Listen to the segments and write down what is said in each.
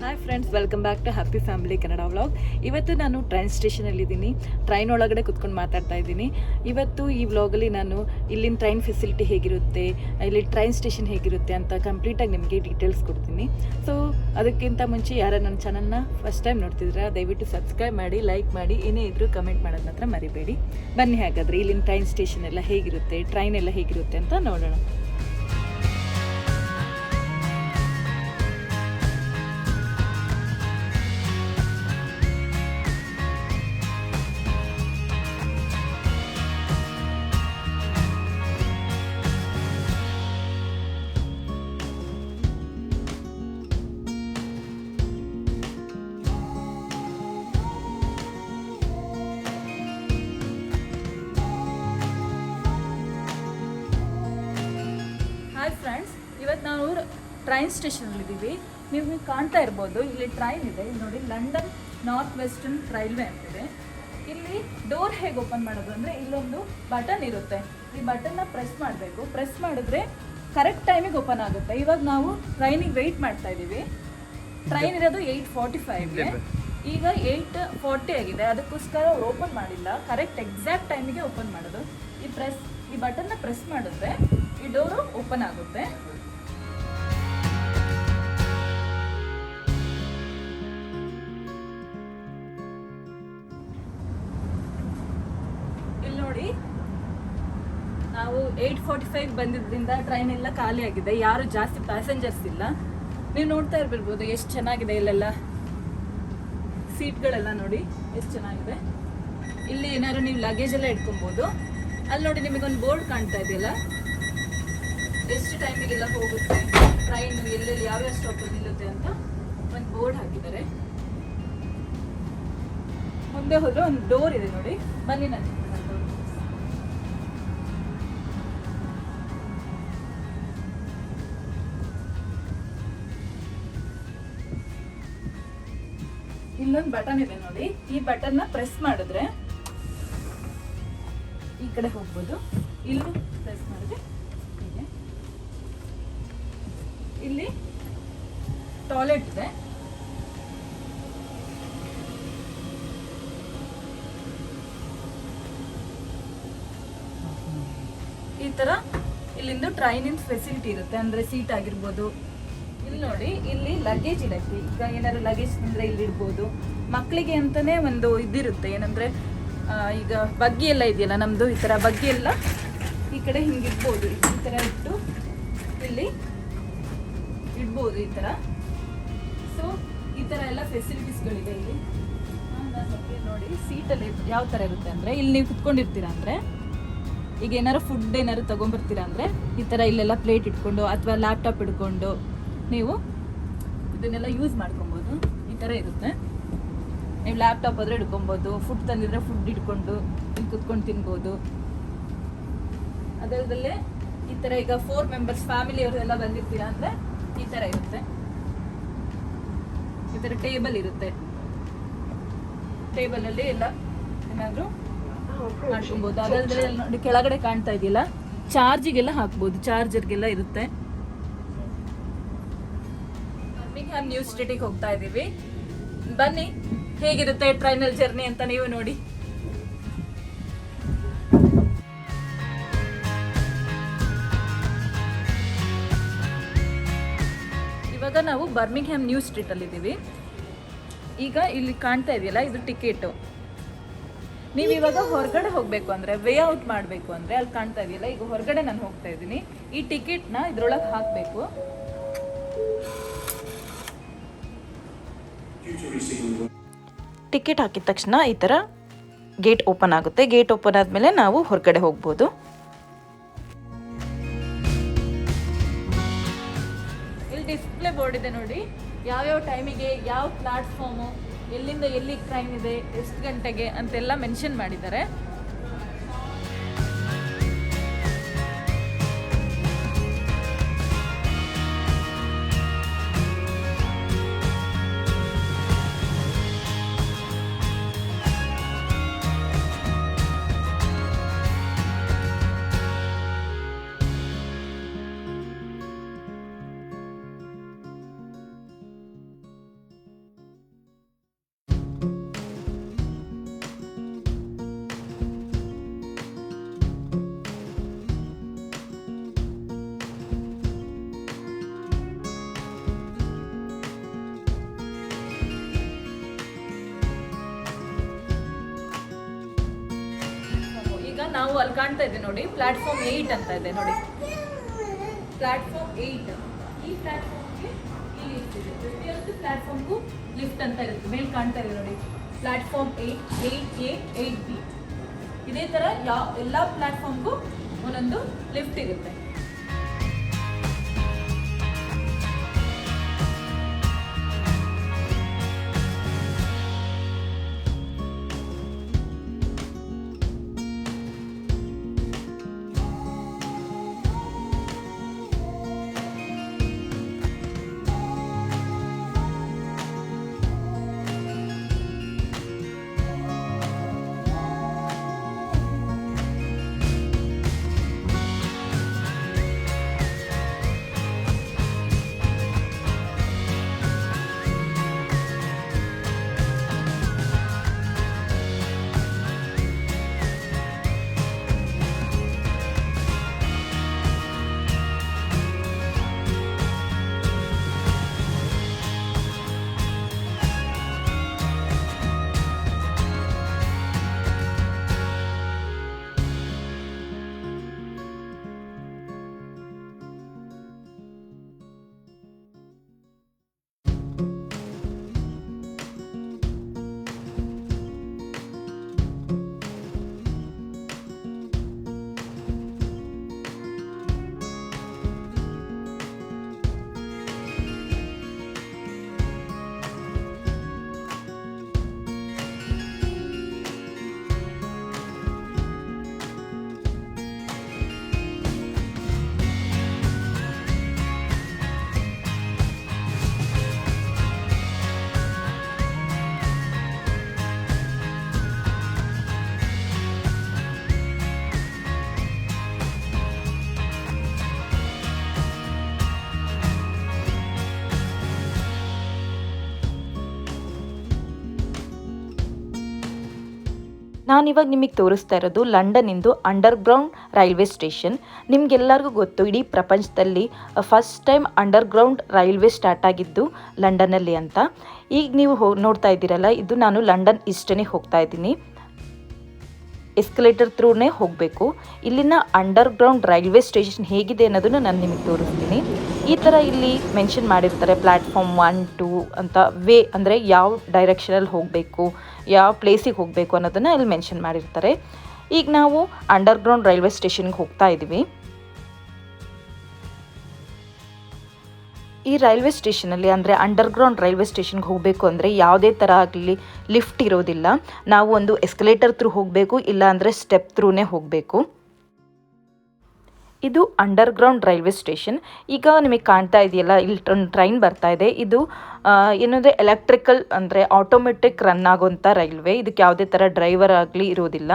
Hi friends, welcome back to happy family Kannada vlog. ಇವತ್ತು ನಾನು train ಸ್ಟೇಷನಲ್ಲಿದ್ದೀನಿ. Train ಒಳಗಡೆ ಕುತ್ಕೊಂಡು ಮಾತಾಡ್ತಾ ಇದ್ದೀನಿ. ಇವತ್ತು ಈ ವ್ಲಾಗಲ್ಲಿ ನಾನು ಇಲ್ಲಿನ ಟ್ರೈನ್ ಫೆಸಿಲಿಟಿ ಹೇಗಿರುತ್ತೆ, ಇಲ್ಲಿ ಟ್ರೈನ್ ಸ್ಟೇಷನ್ ಹೇಗಿರುತ್ತೆ ಅಂತ ಕಂಪ್ಲೀಟಾಗಿ ನಿಮಗೆ ಡೀಟೇಲ್ಸ್ ಕೊಡ್ತೀನಿ. ಸೊ ಅದಕ್ಕಿಂತ ಮುಂಚೆ ಯಾರು ನನ್ನ ಚಾನಲ್ನ ಫಸ್ಟ್ ಟೈಮ್ ನೋಡ್ತಿದ್ರೆ ದಯವಿಟ್ಟು ಸಬ್ಸ್ಕ್ರೈಬ್ ಮಾಡಿ, ಲೈಕ್ ಮಾಡಿ, ಏನೇ ಇದ್ರೂ ಕಮೆಂಟ್ ಮಾಡೋದು ಮಾತ್ರ ಮರಿಬೇಡಿ. ಬನ್ನಿ ಹಾಗಾದರೆ ಇಲ್ಲಿನ ಟ್ರೈನ್ ಸ್ಟೇಷನ್ ಎಲ್ಲ ಹೇಗಿರುತ್ತೆ, ಟ್ರೈನ್ ಎಲ್ಲ ಹೇಗಿರುತ್ತೆ ಅಂತ ನೋಡೋಣ. ಹಾಯ್ ಫ್ರೆಂಡ್ಸ್, ಇವತ್ತು ನಾವು ಟ್ರೈನ್ ಸ್ಟೇಷನಲ್ಲಿದ್ದೀವಿ. ನೀವು ಕಾಣ್ತಾ ಇರ್ಬೋದು, ಇಲ್ಲಿ ಟ್ರೈನ್ ಇದೆ. ಇಲ್ಲಿ ನೋಡಿ, ಲಂಡನ್ ನಾರ್ತ್ ವೆಸ್ಟರ್ನ್ ರೈಲ್ವೆ ಅಂತಿದೆ. ಇಲ್ಲಿ ಡೋರ್ ಹೇಗೆ ಓಪನ್ ಮಾಡೋದು ಅಂದರೆ, ಇಲ್ಲೊಂದು ಬಟನ್ ಇರುತ್ತೆ. ಈ ಬಟನ್ನ ಪ್ರೆಸ್ ಮಾಡಬೇಕು. ಪ್ರೆಸ್ ಮಾಡಿದ್ರೆ ಕರೆಕ್ಟ್ ಟೈಮಿಗೆ ಓಪನ್ ಆಗುತ್ತೆ. ಇವಾಗ ನಾವು ಟ್ರೈನಿಗೆ ವೆಯ್ಟ್ ಮಾಡ್ತಾ ಇದ್ದೀವಿ. ಟ್ರೈನ್ ಇರೋದು 8:45ಗೆ, ಈಗ 8:40 ಆಗಿದೆ. ಅದಕ್ಕೋಸ್ಕರ ಅವ್ರು ಓಪನ್ ಮಾಡಿಲ್ಲ. ಕರೆಕ್ಟ್ ಎಕ್ಸಾಕ್ಟ್ ಟೈಮಿಗೆ ಓಪನ್ ಮಾಡೋದು. ಈ ಬಟನ್ನ ಪ್ರೆಸ್ ಮಾಡಿದ್ರೆ ಈ ಡೋರು ಓಪನ್ ಆಗುತ್ತೆ. ಇಲ್ಲಿ ನೋಡಿ, ನಾವು 8:45 ಬಂದಿದ್ದರಿಂದ ಟ್ರೈನ್ ಎಲ್ಲ ಖಾಲಿ ಆಗಿದೆ. ಯಾರು ಜಾಸ್ತಿ ಪ್ಯಾಸೆಂಜರ್ಸ್ ಇಲ್ಲ. ನೀವು ನೋಡ್ತಾ ಇರ್ಬಿರ್ಬೋದು ಎಷ್ಟು ಚೆನ್ನಾಗಿದೆ. ಇಲ್ಲೆಲ್ಲ ಸೀಟ್ಗಳೆಲ್ಲ ನೋಡಿ ಎಷ್ಟು ಚೆನ್ನಾಗಿದೆ. ಇಲ್ಲಿ ಏನಾದ್ರು ನೀವು ಲಗೇಜ್ ಎಲ್ಲ ಇಟ್ಕೊಬೋದು. ಅಲ್ಲಿ ನೋಡಿ, ನಿಮಗೊಂದು ಬೋರ್ಡ್ ಕಾಣ್ತಾ ಇದೆಯಲ್ಲ, ಎಷ್ಟು ಟೈಮಿಗೆಲ್ಲ ಹೋಗುತ್ತೆ ಟ್ರೈನ್, ಎಲ್ಲೆಲ್ಲಿ ಯಾವ್ಯಾವ ಸ್ಟಾಪಲ್ಲಿ ನಿಲ್ಲುತ್ತೆ ಅಂತ ಒಂದು ಬೋರ್ಡ್ ಹಾಕಿದ್ದಾರೆ. ಮುಂದೆ ಹೋದ್ರೆ ಒಂದು ಡೋರ್ ಇದೆ ನೋಡಿ. ಬನ್ನಿ, ನಾನು ಇಲ್ಲೊಂದು ಬಟನ್ ಇದೆ ನೋಡಿ. ಈ ಬಟನ್ನ ಪ್ರೆಸ್ ಮಾಡಿದ್ರೆ ಈ ಕಡೆ ಹೋಗ್ಬೋದು. ಇಲ್ಲೂ ಪ್ರೆಸ್ ಮಾಡಿದ್ರೆ ಹೀಗೆ. ಇಲ್ಲಿ ಟಾಯ್ಲೆಟ್ ಇದೆ. ಈ ತರ ಇಲ್ಲಿಂದ ಟ್ರೈನಿನ ಫೆಸಿಲಿಟಿ ಇರುತ್ತೆ. ಅಂದ್ರೆ ಸೀಟ್ ಆಗಿರ್ಬೋದು. ಇಲ್ಲಿ ನೋಡಿ, ಇಲ್ಲಿ ಲಗೇಜ್ ಇಡಕ್ಕೆ, ಈಗ ಏನಾದ್ರು ಲಗೇಜ್ ಅಂದ್ರೆ ಇಲ್ಲಿ ಇಡ್ಬೋದು. ಮಕ್ಕಳಿಗೆ ಅಂತಾನೆ ಒಂದು ಇದಿರುತ್ತೆ. ಏನಂದ್ರೆ ಈಗ ಬಗ್ಗಿ ಎಲ್ಲ ಇದೆಯಲ್ಲ ನಮ್ದು, ಈ ತರ ಬಗ್ಗಿ ಎಲ್ಲ ಈ ಕಡೆ ಹಿಂಗೆ ಇಡ್ಬೋದು. ಈ ತರ ಇಟ್ಟು ಇಲ್ಲಿ ಇಡ್ಬೋದು ಈ ತರ. ಸೊ ಈ ತರ ಎಲ್ಲ ಫೆಸಿಲಿಟೀಸ್ಗಳಿದೆ ಇಲ್ಲಿ. ನೋಡಿ, ಸೀಟಲ್ಲಿ ಯಾವ ತರ ಇರುತ್ತೆ ಅಂದ್ರೆ, ಇಲ್ಲಿ ನೀವು ಕುತ್ಕೊಂಡಿರ್ತೀರಾ ಅಂದ್ರೆ, ಈಗ ಏನಾರು ಫುಡ್ ಏನಾದ್ರು ತಗೊಂಡ್ಬರ್ತೀರಾ ಅಂದ್ರೆ ಈ ತರ ಇಲ್ಲೆಲ್ಲ ಪ್ಲೇಟ್ ಇಟ್ಕೊಂಡು ಅಥವಾ ಲ್ಯಾಪ್ಟಾಪ್ ಇಟ್ಕೊಂಡು ನೀವು ಇದನ್ನೆಲ್ಲ ಯೂಸ್ ಮಾಡ್ಕೊಬೋದು. ಈ ತರ ಇರುತ್ತೆ. ನೀವು ಲ್ಯಾಪ್ಟಾಪ್ ಆದ್ರೆ ಇಟ್ಕೊಬೋದು, ಫುಡ್ ತಂದಿದ್ರೆ ಫುಡ್ ಇಟ್ಕೊಂಡು ಇಲ್ಲಿ ಕುತ್ಕೊಂಡು ತಿನ್ಬೋದು. ಅದರಲ್ಲೇ ಈ ತರ ಈಗ 4 ಮೆಂಬರ್ಸ್ ಫ್ಯಾಮಿಲಿ ಅವರೆಲ್ಲ ಬಂದಿರ್ತೀರಾ ಅಂದ್ರೆ ಈ ತರ ಇರುತ್ತೆ. ಈ ತರ ಟೇಬಲ್ ಇರುತ್ತೆ. ಟೇಬಲ್ ಅಲ್ಲಿ ಎಲ್ಲ ಏನಾದ್ರು ಮಾಡ್ಕೊಬೋದು. ಅದಲ್ಲದೆ ನೋಡಿ, ಕೆಳಗಡೆ ಕಾಣ್ತಾ ಇದೆಯಲ್ಲ, ಚಾರ್ಜಿಗೆಲ್ಲ ಹಾಕ್ಬೋದು. ಚಾರ್ಜರ್ಗೆಲ್ಲ ಇರುತ್ತೆ. ಬರ್ಮಿಂಗ್ಹ್ಯಾಮ್ ನ್ಯೂ ಸಿಟಿಗೆ ಹೋಗ್ತಾ ಇದೀವಿ. ಬನ್ನಿ, ಹೇಗಿರುತ್ತೆ ಟ್ರೈನಲ್ಲಿ ಜರ್ನಿ ಅಂತ ನೀವು ನೋಡಿ. ಇವಾಗ ನಾವು ಬರ್ಮಿಂಗ್ಹ್ಯಾಮ್ ನ್ಯೂ ಸ್ಟ್ರೀಟ್ ಅಲ್ಲಿ ಇದ್ದೀವಿ. ಈಗ ಇಲ್ಲಿ ಕಾಣ್ತಾ ಇದೆಯಲ್ಲ, ಇದು ಟಿಕೆಟು. ನೀವು ಇವಾಗ ಹೊರಗಡೆ ಹೋಗ್ಬೇಕು ಅಂದ್ರೆ, ವೇ ಔಟ್ ಮಾಡಬೇಕು ಅಂದ್ರೆ ಅಲ್ಲಿ ಕಾಣ್ತಾ ಇದೆಯಲ್ಲ, ಈಗ ಹೊರಗಡೆ ನಾನು ಹೋಗ್ತಾ ಇದ್ದೀನಿ. ಈ ಟಿಕೆಟ್ನ ಇದ್ರೊಳಗೆ ಹಾಕಬೇಕು. ಟಿಕೆಟ್ ಹಾಕಿದ ತಕ್ಷಣ ಈ ಥರ ಗೇಟ್ ಓಪನ್ ಆಗುತ್ತೆ. ಗೇಟ್ ಓಪನ್ ಆದಮೇಲೆ ನಾವು ಹೊರಗಡೆ ಹೋಗ್ಬೋದು. ಇಲ್ಲಿ ಡಿಸ್ಪ್ಲೇ ಬೋರ್ಡ್ ಇದೆ ನೋಡಿ, ಯಾವ್ಯಾವ ಟೈಮಿಗೆ ಯಾವ ಪ್ಲಾಟ್ಫಾರ್ಮು, ಎಲ್ಲಿಂದ ಎಲ್ಲಿಗೆ ಟ್ರೈನ್ ಇದೆ, ಎಷ್ಟು ಗಂಟೆಗೆ ಅಂತೆಲ್ಲ ಮೆನ್ಷನ್ ಮಾಡಿದ್ದಾರೆ. ನಾವು ಅಲ್ಲಿ ಕಾಣ್ತಾ ಇದ್ದೀವಿ ನೋಡಿ, ಪ್ಲಾಟ್ಫಾರ್ಮ್ 8 ಅಂತ ಇದೆ ನೋಡಿ, ಪ್ಲಾಟ್ಫಾರ್ಮ್ 8. ಈ ಪ್ಲಾಟ್ಫಾರ್ಮ್ಗೆ ಈ ಲಿಫ್ಟ್ ಇದೆ. ಪ್ರತಿಯೊಂದು ಪ್ಲಾಟ್ಫಾರ್ಮ್ಗೂ ಲಿಫ್ಟ್ ಅಂತ ಇರುತ್ತೆ. ಮೇಲೆ ಕಾಣ್ತಾ ಇದೆ ನೋಡಿ, ಪ್ಲಾಟ್ಫಾರ್ಮ್ 8, 8A, 8B. ಇದೇ ಥರ ಎಲ್ಲ ಪ್ಲಾಟ್ಫಾರ್ಮ್ಗೂ ಒಂದೊಂದು ಲಿಫ್ಟ್ ಇರುತ್ತೆ. ನಾನಿವಾಗ ನಿಮಗೆ ತೋರಿಸ್ತಾ ಇರೋದು ಲಂಡನ್ನಿಂದು ಅಂಡರ್ಗ್ರೌಂಡ್ ರೈಲ್ವೆ ಸ್ಟೇಷನ್. ನಿಮಗೆಲ್ಲರಿಗೂ ಗೊತ್ತು, ಇಡೀ ಪ್ರಪಂಚದಲ್ಲಿ first time underground railway start ಆಗಿದ್ದು ಲಂಡನ್ನಲ್ಲಿ ಅಂತ. ಈಗ ನೀವು ನೋಡ್ತಾ ಇದ್ದೀರಲ್ಲ, ಇದು ನಾನು ಲಂಡನ್ ಈಸ್ಟನೇ ಹೋಗ್ತಾ ಇದ್ದೀನಿ. ಎಸ್ಕಲೇಟರ್ ಥ್ರೂನೇ ಹೋಗಬೇಕು. ಇಲ್ಲಿನ ಅಂಡರ್ಗ್ರೌಂಡ್ ರೈಲ್ವೆ ಸ್ಟೇಷನ್ ಹೇಗಿದೆ ಅನ್ನೋದನ್ನು ನಾನು ನಿಮಗೆ ತೋರಿಸ್ತೀನಿ. ಈ ಥರ ಇಲ್ಲಿ ಮೆನ್ಷನ್ ಮಾಡಿರ್ತಾರೆ ಪ್ಲ್ಯಾಟ್ಫಾರ್ಮ್ 1, 2 ಅಂತ. ವೇ ಅಂದರೆ ಯಾವ ಡೈರೆಕ್ಷನಲ್ಲಿ ಹೋಗಬೇಕು, ಯಾವ ಪ್ಲೇಸಿಗೆ ಹೋಗಬೇಕು ಅನ್ನೋದನ್ನು ಇಲ್ಲಿ ಮೆನ್ಷನ್ ಮಾಡಿರ್ತಾರೆ. ಈಗ ನಾವು ಅಂಡರ್ಗ್ರೌಂಡ್ ರೈಲ್ವೆ ಸ್ಟೇಷನ್ಗೆ ಹೋಗ್ತಾ ಇದ್ದೀವಿ. ಈ ರೈಲ್ವೆ ಸ್ಟೇಷನಲ್ಲಿ ಅಂದರೆ ಅಂಡರ್ಗ್ರೌಂಡ್ ರೈಲ್ವೆ ಸ್ಟೇಷನ್ಗೆ ಹೋಗಬೇಕು ಅಂದರೆ ಯಾವುದೇ ಥರ ಆಗಲಿ ಲಿಫ್ಟ್ ಇರೋದಿಲ್ಲ. ನಾವು ಒಂದು ಎಸ್ಕಲೇಟರ್ ಥ್ರೂ ಹೋಗಬೇಕು, ಇಲ್ಲ ಅಂದರೆ ಸ್ಟೆಪ್ ಥ್ರೂನೇ ಹೋಗಬೇಕು. ಇದು ಅಂಡರ್ಗ್ರೌಂಡ್ ರೈಲ್ವೆ ಸ್ಟೇಷನ್. ಈಗ ನಿಮಗೆ ಕಾಣ್ತಾ ಇದೆಯಲ್ಲ, ಇಲ್ಲಿ ಟ್ರೈನ್ ಬರ್ತಾ ಇದೆ. ಇದು ಏನಂದರೆ ಎಲೆಕ್ಟ್ರಿಕಲ್ ಅಂದರೆ ಆಟೋಮೆಟಿಕ್ ರನ್ ಆಗೋಂಥ ರೈಲ್ವೆ. ಇದಕ್ಕೆ ಯಾವುದೇ ಥರ ಡ್ರೈವರ್ ಆಗಲಿ ಇರೋದಿಲ್ಲ.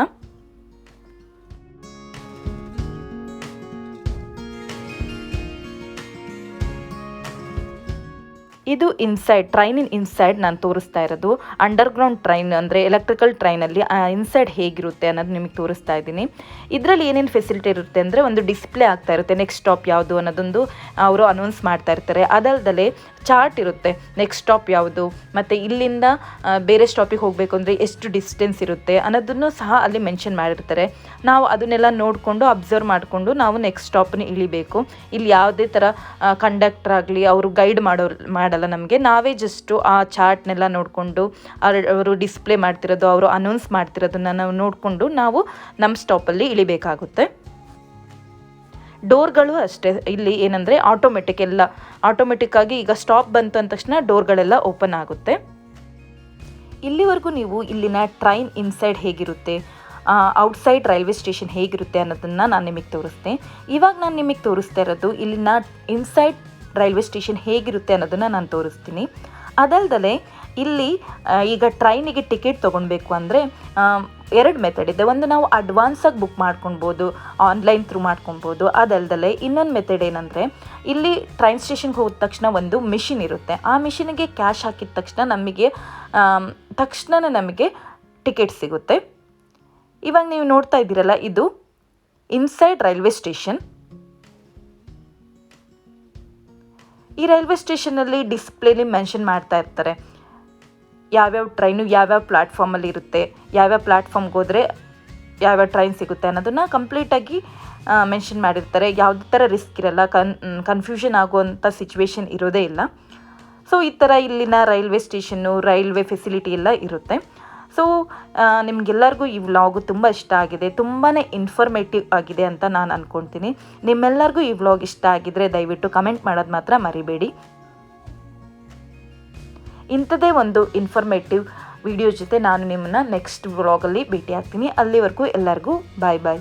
ಇದು ಟ್ರೈನಿನ ಇನ್ಸೈಡ್ ನಾನು ತೋರಿಸ್ತಾ ಇರೋದು. ಅಂಡರ್ಗ್ರೌಂಡ್ ಟ್ರೈನ್ ಅಂದರೆ ಎಲೆಕ್ಟ್ರಿಕಲ್ ಟ್ರೈನಲ್ಲಿ ಇನ್ಸೈಡ್ ಹೇಗಿರುತ್ತೆ ಅನ್ನೋದು ನಿಮಗೆ ತೋರಿಸ್ತಾ ಇದ್ದೀನಿ. ಇದರಲ್ಲಿ ಏನೇನು ಫೆಸಿಲಿಟಿ ಇರುತ್ತೆ ಅಂದರೆ, ಒಂದು ಡಿಸ್ಪ್ಲೇ ಆಗ್ತಾ ಇರುತ್ತೆ, ನೆಕ್ಸ್ಟ್ ಸ್ಟಾಪ್ ಯಾವುದು ಅನ್ನೋದೊಂದು ಅವರು ಅನೌನ್ಸ್ ಮಾಡ್ತಾ ಇರ್ತಾರೆ. ಅದಲ್ಲದೆ ಚಾರ್ಟ್ ಇರುತ್ತೆ, ನೆಕ್ಸ್ಟ್ ಸ್ಟಾಪ್ ಯಾವುದು, ಮತ್ತು ಇಲ್ಲಿಂದ ಬೇರೆ ಸ್ಟಾಪಿಗೆ ಹೋಗಬೇಕು ಅಂದರೆ ಎಷ್ಟು ಡಿಸ್ಟೆನ್ಸ್ ಇರುತ್ತೆ ಅನ್ನೋದನ್ನು ಸಹ ಅಲ್ಲಿ ಮೆನ್ಷನ್ ಮಾಡಿರ್ತಾರೆ. ನಾವು ಅದನ್ನೆಲ್ಲ ನೋಡಿಕೊಂಡು ಅಬ್ಸರ್ವ್ ಮಾಡಿಕೊಂಡು ನಾವು ನೆಕ್ಸ್ಟ್ ಸ್ಟಾಪನ್ನ ಇಳಿಬೇಕು. ಇಲ್ಲಿ ಯಾವುದೇ ಥರ ಕಂಡಕ್ಟರ್ ಆಗಲಿ ಅವರು ಗೈಡ್ ಮಾಡಲ್ಲ ನಮಗೆ. ನಾವೇ ಜಸ್ಟು ಆ ಚಾರ್ಟ್ನೆಲ್ಲ ನೋಡಿಕೊಂಡು ಅವರು ಡಿಸ್ಪ್ಲೇ ಮಾಡ್ತಿರೋದು, ಅವರು ಅನೌನ್ಸ್ ಮಾಡ್ತಿರೋದನ್ನು ನಾವು ನೋಡಿಕೊಂಡು ನಾವು ನಮ್ಮ ಸ್ಟಾಪಲ್ಲಿ ಇಳಿಬೇಕಾಗುತ್ತೆ. ಡೋರ್ಗಳು ಅಷ್ಟೇ, ಇಲ್ಲಿ ಏನಂದರೆ ಆಟೋಮೆಟಿಕ್ಕಾಗಿ ಈಗ ಸ್ಟಾಪ್ ಬಂತು ಅಂದ ತಕ್ಷಣ ಡೋರ್ಗಳೆಲ್ಲ ಓಪನ್ ಆಗುತ್ತೆ. ಇಲ್ಲಿವರೆಗೂ ನೀವು ಇಲ್ಲಿನ ಟ್ರೈನ್ ಇನ್ಸೈಡ್ ಹೇಗಿರುತ್ತೆ, ಔಟ್ಸೈಡ್ ರೈಲ್ವೆ ಸ್ಟೇಷನ್ ಹೇಗಿರುತ್ತೆ ಅನ್ನೋದನ್ನು ನಾನು ನಿಮಗೆ ತೋರಿಸ್ತೆ. ಇವಾಗ ನಾನು ನಿಮಗೆ ತೋರಿಸ್ತಾ ಇರೋದು ಇಲ್ಲಿನ ಇನ್ಸೈಡ್ ರೈಲ್ವೆ ಸ್ಟೇಷನ್ ಹೇಗಿರುತ್ತೆ ಅನ್ನೋದನ್ನು ನಾನು ತೋರಿಸ್ತೀನಿ. ಅದಲ್ಲದೆ ಇಲ್ಲಿ ಈಗ ಟ್ರೈನಿಗೆ ಟಿಕೆಟ್ ತೊಗೊಳ್ಬೇಕು ಅಂದರೆ 2 ಮೆಥಡ್ ಇದೆ. ಒಂದು ನಾವು ಅಡ್ವಾನ್ಸಾಗಿ ಬುಕ್ ಮಾಡ್ಕೊಳ್ಬೋದು, ಆನ್ಲೈನ್ ಥ್ರೂ ಮಾಡ್ಕೊಳ್ಬೋದು. ಅದಲ್ಲದೆ ಇನ್ನೊಂದು ಮೆಥಡ್ ಏನಂದರೆ, ಇಲ್ಲಿ ಟ್ರೈನ್ ಸ್ಟೇಷನ್ಗೆ ಹೋದ ತಕ್ಷಣ ಒಂದು ಮಿಷಿನ್ ಇರುತ್ತೆ. ಆ ಮಿಷಿನಿಗೆ ಕ್ಯಾಶ್ ಹಾಕಿದ ತಕ್ಷಣ ನಮಗೆ ಟಿಕೆಟ್ ಸಿಗುತ್ತೆ. ಇವಾಗ ನೀವು ನೋಡ್ತಾ ಇದ್ದೀರಲ್ಲ, ಇದು ಇನ್ಸೈಡ್ ರೈಲ್ವೆ ಸ್ಟೇಷನ್. ಈ ರೈಲ್ವೆ ಸ್ಟೇಷನಲ್ಲಿ ಡಿಸ್ಪ್ಲೇಲಿ ಮೆನ್ಷನ್ ಮಾಡ್ತಾ ಇರ್ತಾರೆ ಯಾವ್ಯಾವ ಟ್ರೈನು ಯಾವ್ಯಾವ ಪ್ಲ್ಯಾಟ್ಫಾರ್ಮಲ್ಲಿ ಇರುತ್ತೆ, ಯಾವ್ಯಾವ ಪ್ಲ್ಯಾಟ್ಫಾರ್ಮ್ಗೆ ಹೋದರೆ ಯಾವ್ಯಾವ ಟ್ರೈನ್ ಸಿಗುತ್ತೆ ಅನ್ನೋದನ್ನು ಕಂಪ್ಲೀಟಾಗಿ ಮೆನ್ಷನ್ ಮಾಡಿರ್ತಾರೆ. ಯಾವುದೇ ಥರ ರಿಸ್ಕ್ ಇರಲ್ಲ, ಕನ್ಫ್ಯೂಷನ್ ಆಗುವಂಥ ಸಿಚುವೇಶನ್ ಇರೋದೇ ಇಲ್ಲ. ಸೊ ಈ ಥರ ಇಲ್ಲಿನ ರೈಲ್ವೆ ಸ್ಟೇಷನ್ನು, ರೈಲ್ವೆ ಫೆಸಿಲಿಟಿ ಎಲ್ಲ ಇರುತ್ತೆ. ಸೊ ನಿಮಗೆಲ್ಲರಿಗೂ ಈ ವ್ಲಾಗು ತುಂಬ ಇಷ್ಟ ಆಗಿದೆ, ತುಂಬಾ ಇನ್ಫಾರ್ಮೇಟಿವ್ ಆಗಿದೆ ಅಂತ ನಾನು ಅಂದ್ಕೊಳ್ತೀನಿ. ನಿಮ್ಮೆಲ್ಲರಿಗೂ ಈ ವ್ಲಾಗ್ ಇಷ್ಟ ಆಗಿದ್ದರೆ ದಯವಿಟ್ಟು ಕಮೆಂಟ್ ಮಾಡೋದು ಮಾತ್ರ ಮರಿಬೇಡಿ. ಇಂಥದ್ದೇ ಒಂದು ಇನ್ಫಾರ್ಮೇಟಿವ್ ವಿಡಿಯೋ ಜೊತೆ ನಾನು ನಿಮ್ಮನ್ನು ನೆಕ್ಸ್ಟ್ ವ್ಲಾಗಲ್ಲಿ ಭೇಟಿ ಆಗ್ತೀನಿ. ಅಲ್ಲಿವರೆಗೂ ಎಲ್ಲರಿಗೂ ಬಾಯ್ ಬಾಯ್.